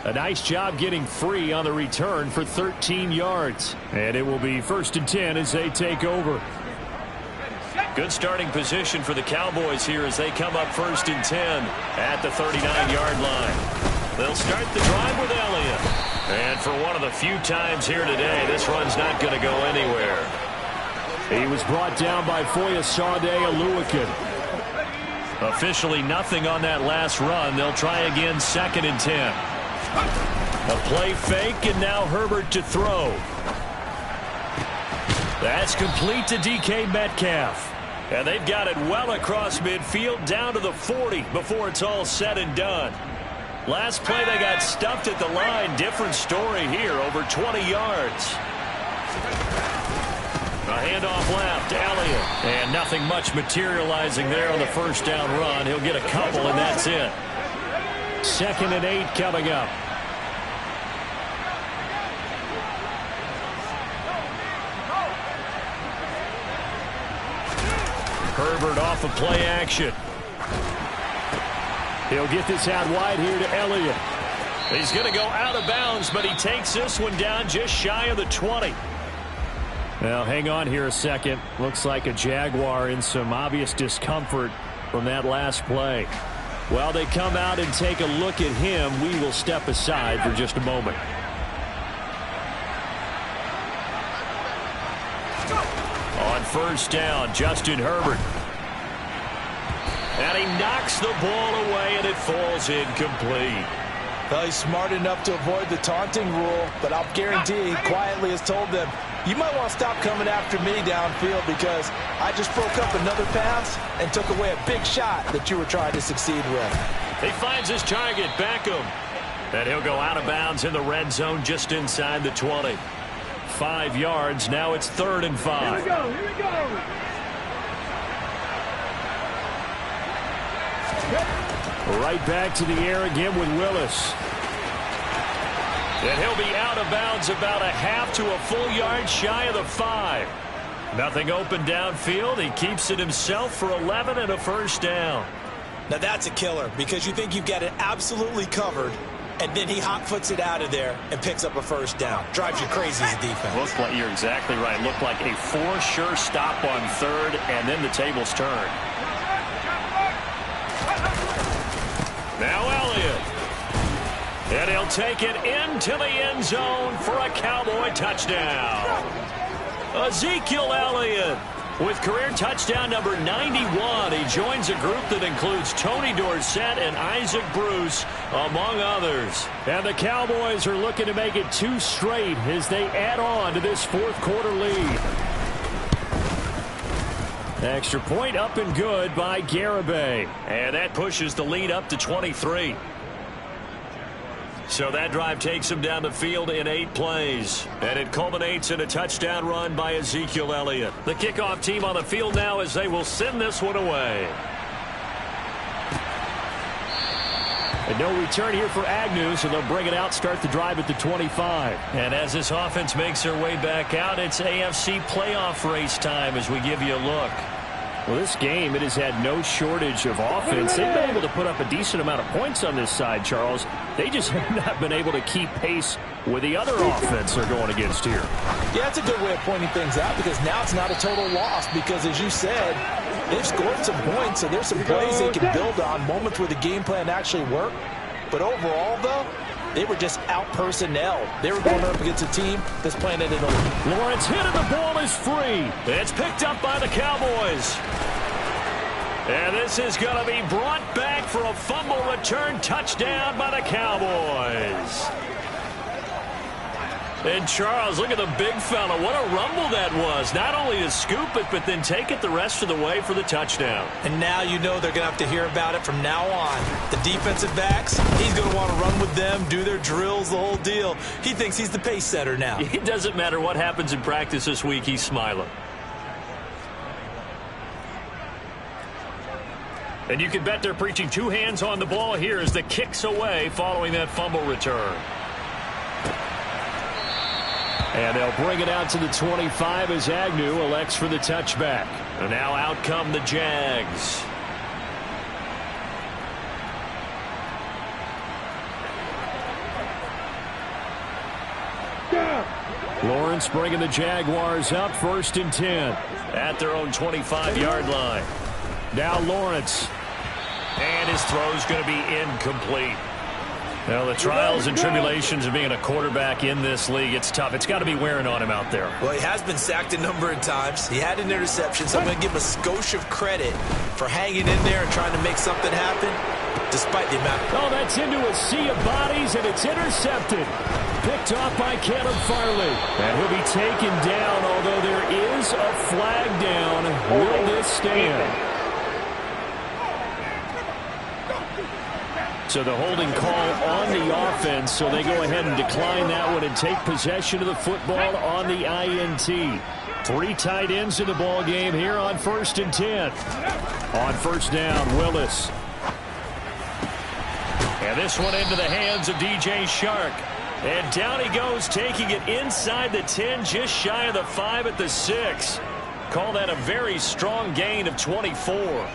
A nice job getting free on the return for 13 yards. And it will be 1st and 10 as they take over. Good starting position for the Cowboys here as they come up 1st and 10 at the 39-yard line. They'll start the drive with Elliott. And for one of the few times here today, this run's not going to go anywhere. He was brought down by Foyesade Oluwakin. Officially nothing on that last run. They'll try again 2nd and 10. A play fake, and now Herbert to throw. That's complete to DK Metcalf. And they've got it well across midfield down to the 40 before it's all said and done. Last play they got stuffed at the line. Different story here, over 20 yards. A handoff left, Elliott. And nothing much materializing there on the first down run. He'll get a couple, and that's it. 2nd and 8 coming up. Herbert off of play action. He'll get this out wide here to Elliott. He's going to go out of bounds, but he takes this one down just shy of the 20. Now, hang on here a second. Looks like a Jaguar in some obvious discomfort from that last play. While they come out and take a look at him, we will step aside for just a moment. On first down, Justin Herbert. And he knocks the ball away, and it falls incomplete. Well, he's smart enough to avoid the taunting rule, but I'll guarantee he quietly has told them, You might want to stop coming after me downfield because I just broke up another pass and took away a big shot that you were trying to succeed with. He finds his target, Beckham. And he'll go out of bounds in the red zone just inside the 20. 5 yards. Now it's 3rd and 5. Here we go. Here we go. Right back to the air again with Willis. And he'll be out of bounds about a half to a full yard shy of the 5. Nothing open downfield. He keeps it himself for 11 and a first down. Now that's a killer because you think you've got it absolutely covered, and then he hot-foots it out of there and picks up a first down. Drives you crazy as a defense. Looks like you're exactly right. Looked like a for sure stop on 3rd, and then the tables turn. Now Elliott. And he'll take it into the end zone for a Cowboy touchdown. Ezekiel Elliott with career touchdown number 91. He joins a group that includes Tony Dorsett and Isaac Bruce, among others. And the Cowboys are looking to make it 2 straight as they add on to this 4th quarter lead. Extra point up and good by Garibay. And that pushes the lead up to 23. So that drive takes him down the field in 8 plays. And it culminates in a touchdown run by Ezekiel Elliott. The kickoff team on the field now as they will send this one away. And no return here for Agnew, so they'll bring it out, start the drive at the 25. And as this offense makes their way back out, it's AFC playoff race time as we give you a look. Well, this game, it has had no shortage of offense. They've been able to put up a decent amount of points on this side, Charles. They just have not been able to keep pace with the other offense they're going against here. Yeah, that's a good way of pointing things out because now it's not a total loss because, as you said, they've scored some points, so there's some plays they can build on, moments where the game plan actually worked. But overall, though, they were just out-personnel. They were going up against a team that's playing at an elite. Lawrence hit and the ball is free. It's picked up by the Cowboys. And this is going to be brought back for a fumble return touchdown by the Cowboys. And Charles, look at the big fella. What a rumble that was. Not only to scoop it, but then take it the rest of the way for the touchdown. And now you know they're going to have to hear about it from now on. The defensive backs, he's going to want to run with them, do their drills, the whole deal. He thinks he's the pace setter now. It doesn't matter what happens in practice this week. He's smiling. And you can bet they're preaching 2 hands on the ball here as the kick's away following that fumble return. And they'll bring it out to the 25 as Agnew elects for the touchback. And now out come the Jags. Lawrence bringing the Jaguars up 1st and 10 at their own 25-yard line. Now Lawrence. And his throw's going to be incomplete. Well, the trials and tribulations of being a quarterback in this league, it's tough. It's got to be wearing on him out there. Well, he has been sacked a number of times. He had an interception, so I'm going to give him a skosh of credit for hanging in there and trying to make something happen, despite the amount. Oh, that's into a sea of bodies, and it's intercepted. Picked off by Caleb Farley. And he'll be taken down, although there is a flag down. Will this stand? So the holding call on the offense, so they go ahead and decline that one and take possession of the football on the INT. 3 tight ends in the ball game here on 1st and 10. On 1st down, Willis. And this one into the hands of DJ Shark. And down he goes, taking it inside the 10, just shy of the 5 at the 6. Call that a very strong gain of 24.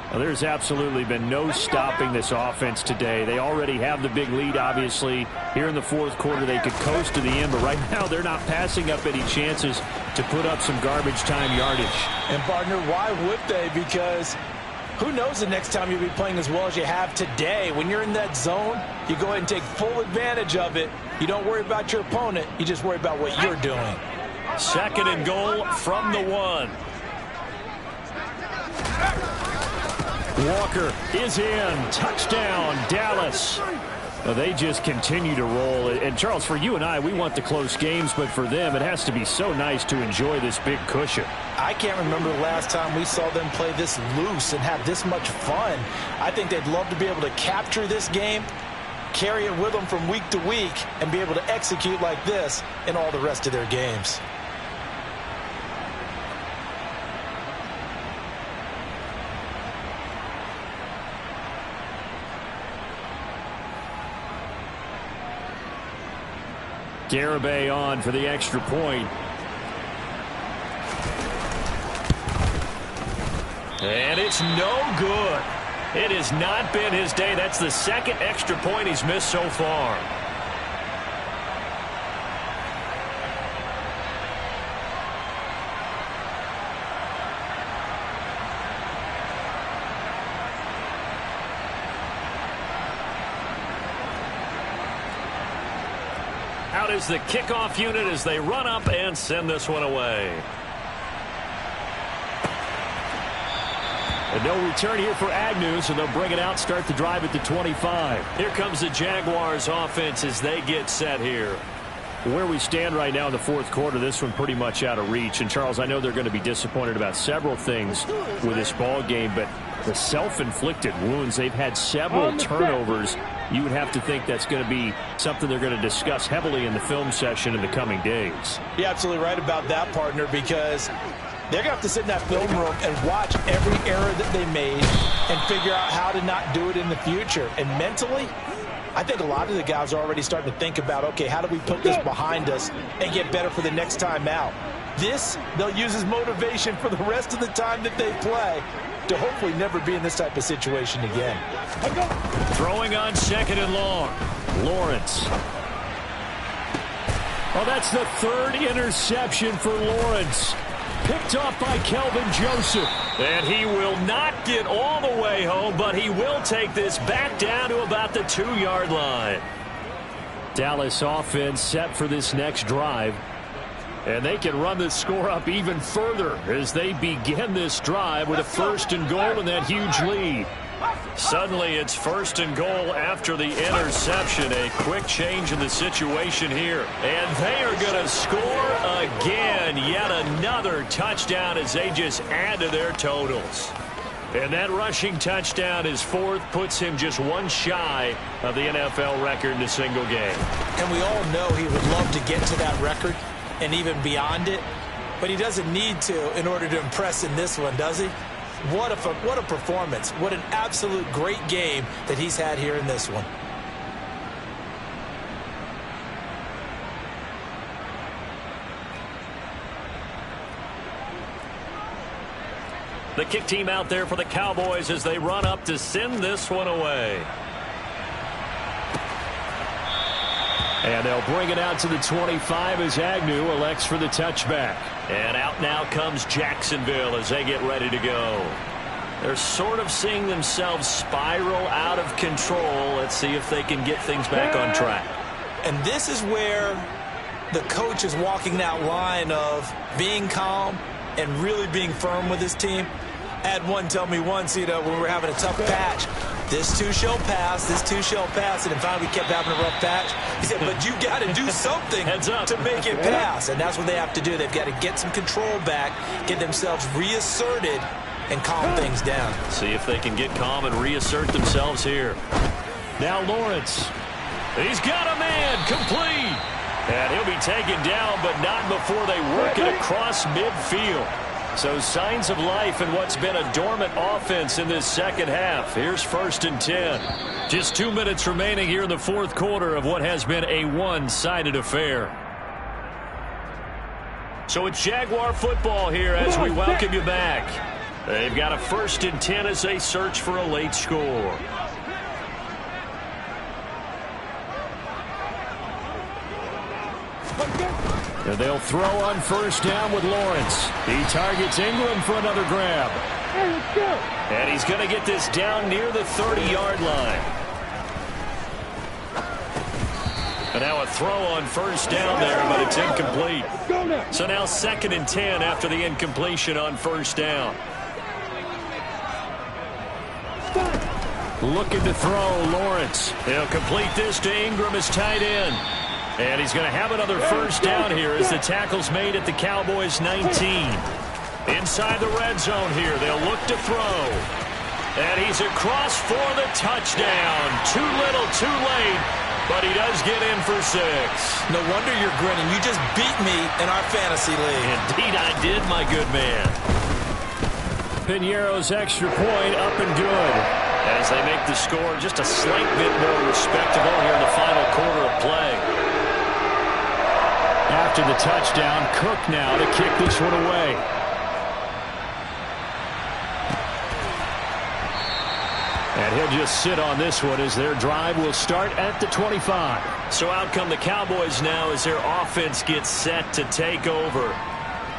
Well, there's absolutely been no stopping this offense today. They already have the big lead, obviously. Here in the 4th quarter, they could coast to the end, but right now they're not passing up any chances to put up some garbage time yardage. And, partner, why would they? Because who knows the next time you'll be playing as well as you have today. When you're in that zone, you go ahead and take full advantage of it. You don't worry about your opponent. You just worry about what you're doing. 2nd and goal from the 1. Walker is in. Touchdown, Dallas. They just continue to roll. And, Charles, for you and I, we want the close games, but for them, it has to be so nice to enjoy this big cushion. I can't remember the last time we saw them play this loose and have this much fun. I think they'd love to be able to capture this game, carry it with them from week to week, and be able to execute like this in all the rest of their games. Garibay on for the extra point. And it's no good. It has not been his day. That's the second extra point he's missed so far. Out is the kickoff unit as they run up and send this one away. And no return here for Agnew, so they'll bring it out, start the drive at the 25. Here comes the Jaguars offense as they get set here. Where we stand right now in the fourth quarter, this one pretty much out of reach. And, Charles, I know they're going to be disappointed about several things with this ball game, but the self-inflicted wounds, they've had several turnovers. You would have to think that's going to be something they're going to discuss heavily in the film session in the coming days. You're absolutely right about that, partner, because they're going to have to sit in that film room and watch every error that they made and figure out how to not do it in the future. And mentally, I think a lot of the guys are already starting to think about, okay, how do we put this behind us and get better for the next time out? This, they'll use as motivation for the rest of the time that they play to hopefully never be in this type of situation again. Throwing on second and long. Lawrence. Oh, that's the third interception for Lawrence. Picked off by Kelvin Joseph. And he will not get all the way home, but he will take this back down to about the 2-yard line. Dallas offense set for this next drive. And they can run the score up even further as they begin this drive with a 1st and goal and that huge lead. Suddenly it's 1st and goal after the interception. A quick change in the situation here. And they are going to score again. Yet another touchdown as they just add to their totals. And that rushing touchdown is 4th, puts him just one shy of the NFL record in a single game. And we all know he would love to get to that record and even beyond it, but he doesn't need to in order to impress in this one, does he? What a performance. What an absolute great game that he's had here in this one. The kick team out there for the Cowboys as they run up to send this one away. And they'll bring it out to the 25 as Agnew elects for the touchback. And out now comes Jacksonville as they get ready to go. They're sort of seeing themselves spiral out of control. Let's see if they can get things back on track. And this is where the coach is walking that line of being calm and really being firm with his team. I had one tell me once, when we were having a tough patch, this too shall pass, this too shall pass, and then finally we kept having a rough patch. He said, but you got to do something to make it pass, and that's what they have to do. They've got to get some control back, get themselves reasserted, and calm things down. See if they can get calm and reassert themselves here. Now Lawrence. He's got a man, complete. And he'll be taken down, but not before they work it across midfield. So signs of life in what's been a dormant offense in this second half. Here's 1st and 10. Just 2 minutes remaining here in the fourth quarter of what has been a one-sided affair. So it's Jaguar football here as we welcome you back. They've got a 1st and 10 as they search for a late score. And they'll throw on 1st down with Lawrence. He targets Ingram for another grab. And he's going to get this down near the 30-yard line. And now a throw on 1st down there, but it's incomplete. So now 2nd and 10 after the incompletion on 1st down. Looking to throw, Lawrence. He'll complete this to Ingram as tight end. And he's going to have another first down here as the tackle's made at the Cowboys' 19. Inside the red zone here, they'll look to throw. And he's across for the touchdown. Too little, too late, but he does get in for 6. No wonder you're grinning. You just beat me in our fantasy league. Indeed I did, my good man. Piñeiro's extra point up and good. As they make the score just a slight bit more respectable here in the final quarter of play. After the touchdown, Cook now to kick this one away. And he'll just sit on this one as their drive will start at the 25. So out come the Cowboys now as their offense gets set to take over.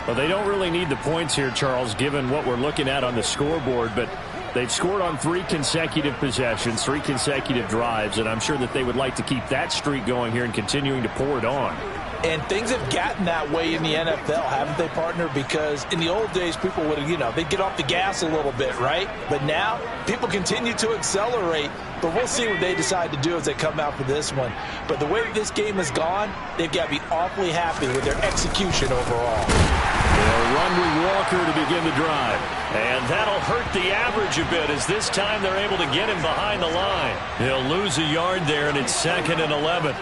Well, they don't really need the points here, Charles, given what we're looking at on the scoreboard, but they've scored on 3 consecutive possessions, 3 consecutive drives, and I'm sure that they would like to keep that streak going here and continuing to pour it on. And things have gotten that way in the NFL, haven't they, partner? Because in the old days, people would, they'd get off the gas a little bit, right? But now, people continue to accelerate. But we'll see what they decide to do as they come out for this one. But the way that this game has gone, they've got to be awfully happy with their execution overall. They'll run with Walker to begin the drive. And that'll hurt the average a bit as this time they're able to get him behind the line. They'll lose a yard there, and it's 2nd and 11.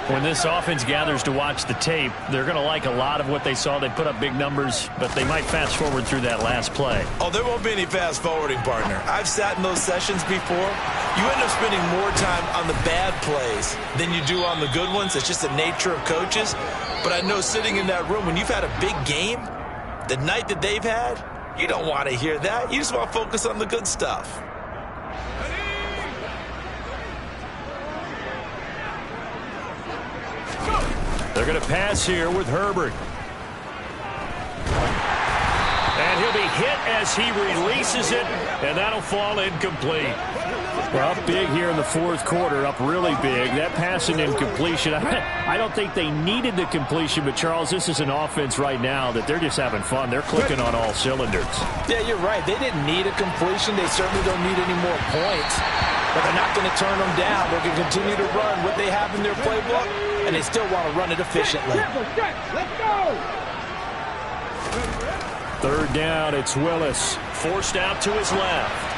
When this offense gathers to watch the tape, they're going to like a lot of what they saw. They put up big numbers, but they might fast forward through that last play. Oh, there won't be any fast forwarding, partner. I've sat in those sessions before. You end up spending more time on the bad plays than you do on the good ones. It's just the nature of coaches. But I know sitting in that room, when you've had a big game, the night that they've had, you don't want to hear that. You just want to focus on the good stuff. They're going to pass here with Herbert. And he'll be hit as he releases it, and that'll fall incomplete. Well, up big here in the 4th quarter, up really big. That pass and incompletion, I don't think they needed the completion, but, Charles, this is an offense right now that they're just having fun. They're clicking on all cylinders. Yeah, you're right. They didn't need a completion. They certainly don't need any more points. But they're not going to turn them down. They're going to continue to run what they have in their playbook, and they still want to run it efficiently. Let's go! 3rd down, it's Willis. Forced out to his left.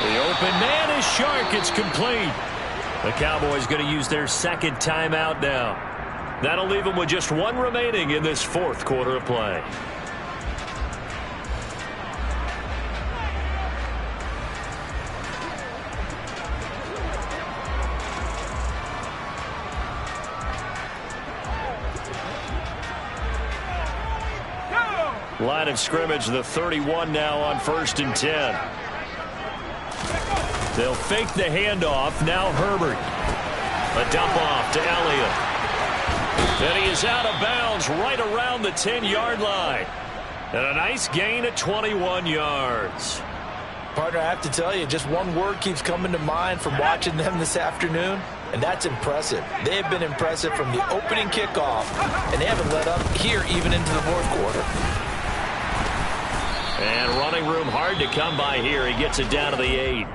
The open man is Shark. It's complete. The Cowboys going to use their 2nd timeout now. That'll leave them with just 1 remaining in this 4th quarter of play. Line of scrimmage, the 31 now on 1st and 10. They'll fake the handoff. Now Herbert. A dump off to Elliott. And he is out of bounds right around the 10-yard line. And a nice gain at 21 yards. Partner, I have to tell you, just one word keeps coming to mind from watching them this afternoon, and that's impressive. They have been impressive from the opening kickoff, and they haven't let up here even into the 4th quarter. And running room hard to come by here. He gets it down to the 8.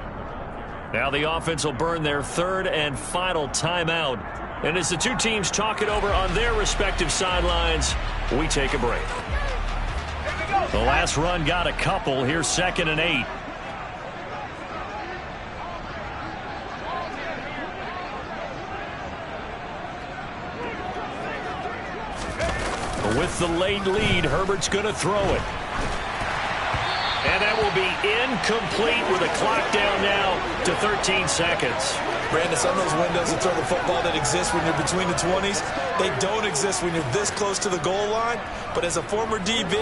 Now the offense will burn their 3rd and final timeout. And as the two teams talk it over on their respective sidelines, we take a break. The last run got a couple. Here's 2nd and 8. With the late lead, Herbert's going to throw it. And that will be incomplete with a clock down now to 13 seconds. Brandon, some of those windows to throw the football that exist when you're between the 20s, they don't exist when you're this close to the goal line. But as a former DB,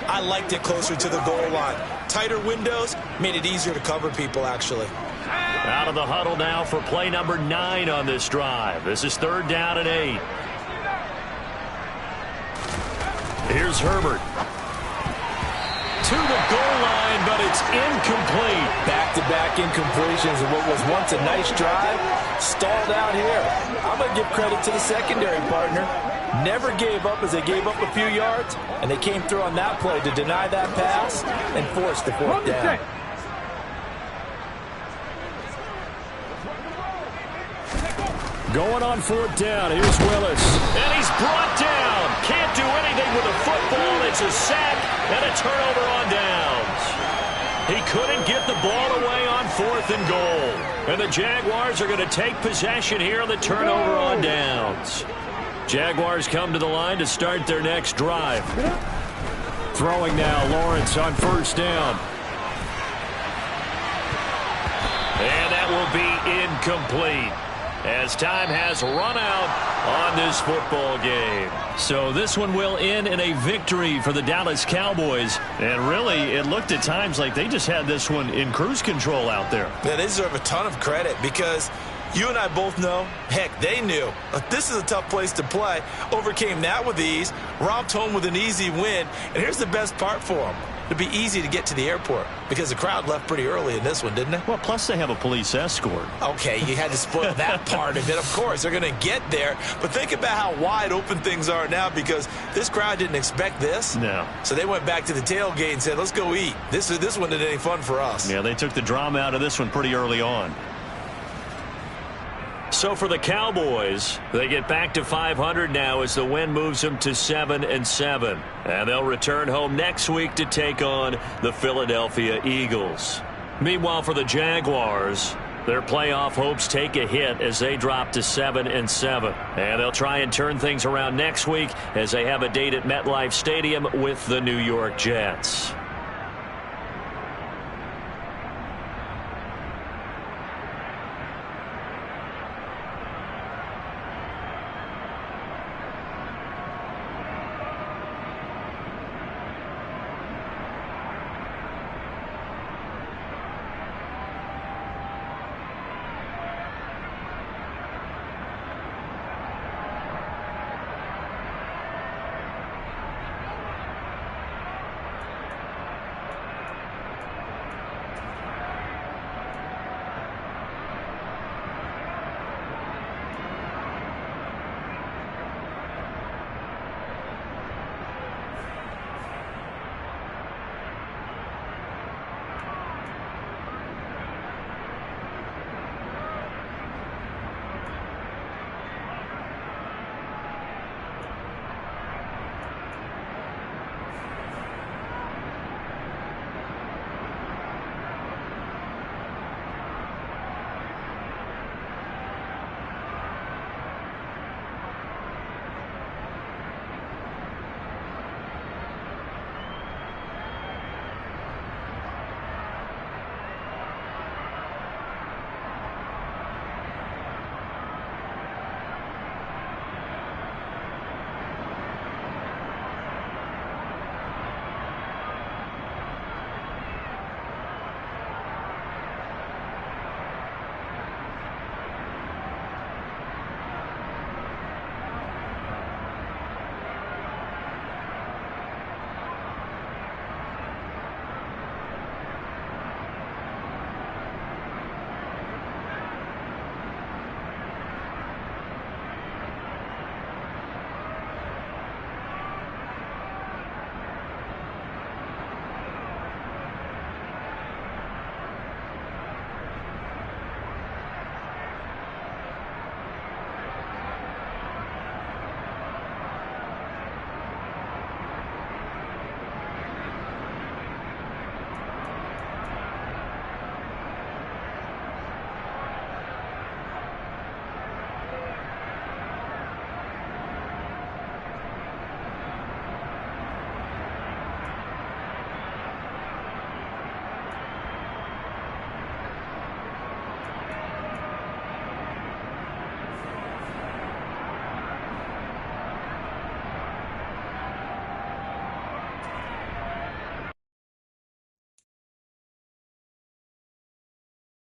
I liked it closer to the goal line. Tighter windows made it easier to cover people, actually. Out of the huddle now for play number 9 on this drive. This is 3rd down and 8. Here's Herbert. To the goal line, but it's incomplete. Back-to-back incompletions of what was once a nice drive, stalled out here. I'm going to give credit to the secondary, partner. Never gave up as they gave up a few yards, and they came through on that play to deny that pass and force the 4th down. Going on fourth down. Here's Willis. And he's brought down. Can't do anything with a football. It's a sack and a turnover on downs. He couldn't get the ball away on 4th and goal. And the Jaguars are going to take possession here on the turnover on downs. Jaguars come to the line to start their next drive. Throwing now, Lawrence on first down. And that will be incomplete, as time has run out on this football game. So this one will end in a victory for the Dallas Cowboys. And really, it looked at times like they just had this one in cruise control out there. Yeah, they deserve a ton of credit because you and I both know, heck, they knew. This is a tough place to play. Overcame that with ease, romped home with an easy win. And here's the best part for them. It'd be easy to get to the airport because the crowd left pretty early in this one, didn't it? Well, plus they have a police escort. Okay, you had to spoil that part of it. Of course, they're going to get there. But think about how wide open things are now because this crowd didn't expect this. No. So they went back to the tailgate and said, let's go eat. This one didn't any fun for us. Yeah, they took the drama out of this one pretty early on. So for the Cowboys, they get back to 500 now as the win moves them to 7-7. And they'll return home next week to take on the Philadelphia Eagles. Meanwhile, for the Jaguars, their playoff hopes take a hit as they drop to 7-7. And they'll try and turn things around next week as they have a date at MetLife Stadium with the New York Jets.